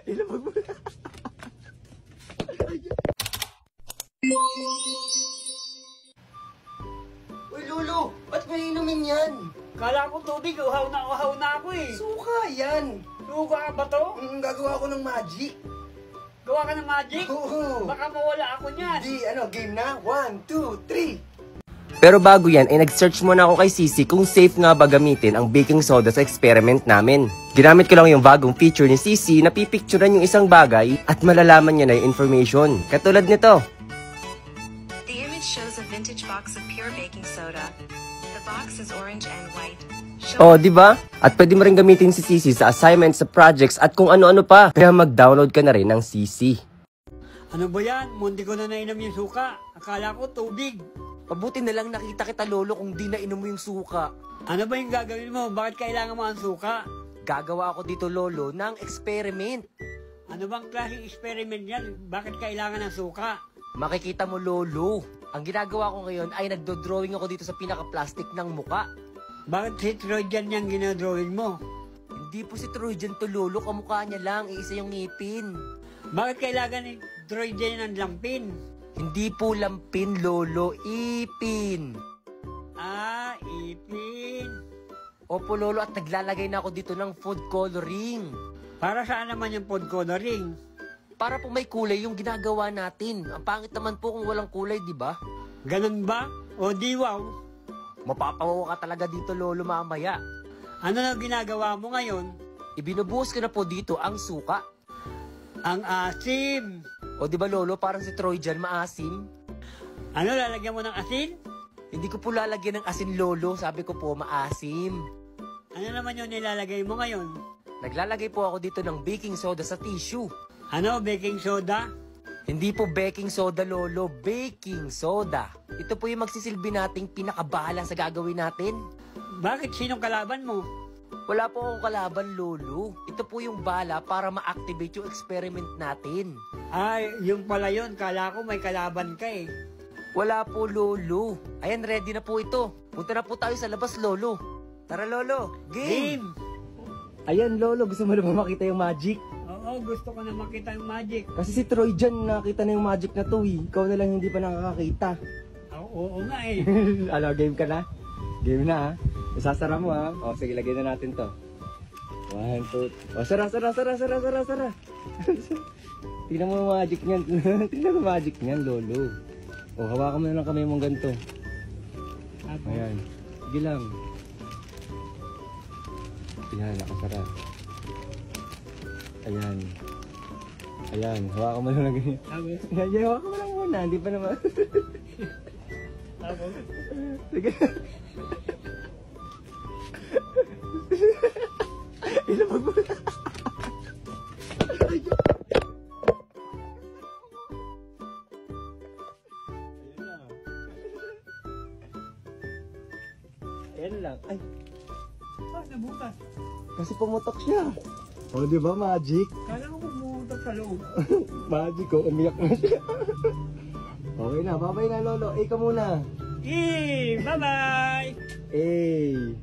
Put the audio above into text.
Ilabag mo na. Uy, Lolo, ba't may inumin yan? Kala ko tubig, uhaw na ako eh. Suka yan. Suka ba to? Gagawa ko ng magic. Gawa ka ng magic? Oo. Baka mawala ako niyan. Di, game na? 1, 2, 3. Pero bago yan, ay nag-search muna ako kay Sisi kung safe nga ba gamitin ang baking soda sa experiment namin. Ginamit ko lang yung bagong feature ni Sisi na pipicturean yung isang bagay at malalaman niya na yung information. Katulad nito. The image shows a vintage box of pure baking soda. The box is orange and white. Oh, di ba? At pwede mo rin gamitin si Sisi sa assignments, sa projects at kung ano-ano pa. Kaya mag-download ka na rin ng Sisi. Ano ba yan? Munti ko na nainom yung suka. Akala ko tubig. Mabuti na lang nakita kita, Lolo, kung di nainom mo yung suka. Ano ba yung gagawin mo? Bakit kailangan mo ang suka? Gagawa ako dito, Lolo, ng experiment. Ano bang klaseng experiment yan? Bakit kailangan ng suka? Makikita mo, Lolo. Ang ginagawa ko ngayon ay nagdo-drawing ako dito sa pinaka-plastic ng muka. Bakit si Trojan yung ginadrawing mo? Hindi po si Trojan to, Lolo. Kamukha niya lang. Iisa yung ngipin. Bakit kailangan ni Trojan ng lampin? Hindi po lampin, Lolo. Ipin. Ah, ipin. Opo, Lolo. At naglalagay na ako dito ng food coloring. Para saan naman yung food coloring? Para po may kulay yung ginagawa natin. Ang pangit naman po kung walang kulay, di ba? Ganun ba? O di wow? Mapapawawa ka talaga dito, Lolo, mamaya. Ano na ginagawa mo ngayon? Ibinubuhos ko na po dito ang suka. Ang asim. O di ba, Lolo, parang si Troy dyan, maasim? Ano, lalagyan mo ng asin? Hindi ko po lalagyan ng asin, Lolo. Sabi ko po, maasim. Ano naman yung nilalagay mo ngayon? Naglalagay po ako dito ng baking soda sa tissue. Ano, baking soda? Hindi po baking soda, Lolo. Baking soda. Ito po yung magsisilbi nating pinakabahala sa gagawin natin. Bakit? Sinong kalaban mo? Wala po akong kalaban, Lolo. Ito po yung bala para ma-activate yung experiment natin. Ay, yung pala yun. Kala ko may kalaban ka eh. Wala po, Lolo. Ayan, ready na po ito. Punta na po tayo sa labas, Lolo. Tara, Lolo. Game! Ayan, Lolo. Gusto mo na ba makita yung magic? Oo, gusto ko na makita yung magic. Kasi si Troy dyan, nakita na yung magic na to eh. Ikaw na lang hindi pa nakakakita. Oo nga eh. Ano, game ka na? Game na ha? Isasara mo ha? O, sige, lagyan na natin to. 1, 2, o, sara. Tingnan mo yung magic niyan. Tingnan mo yung magic niyan, Lolo. O, hawakan mo na lang kamay mong ganito. Ayan. Sige lang. Ayan, nakasara. Ayan. Ayan, hawakan mo na lang ganyan. Ayan, hawakan mo lang muna. Hindi pa naman. Sige. Ilabag mo na. Ayan lang. Ay. Ah, nabukas. Kasi pumutok siya. O, di ba, magic? Kala ko bumutok sa loob. Magic, o. Umiyak na siya. Okay na, babay na, Lolo. Ka muna. Bye-bye! Eh.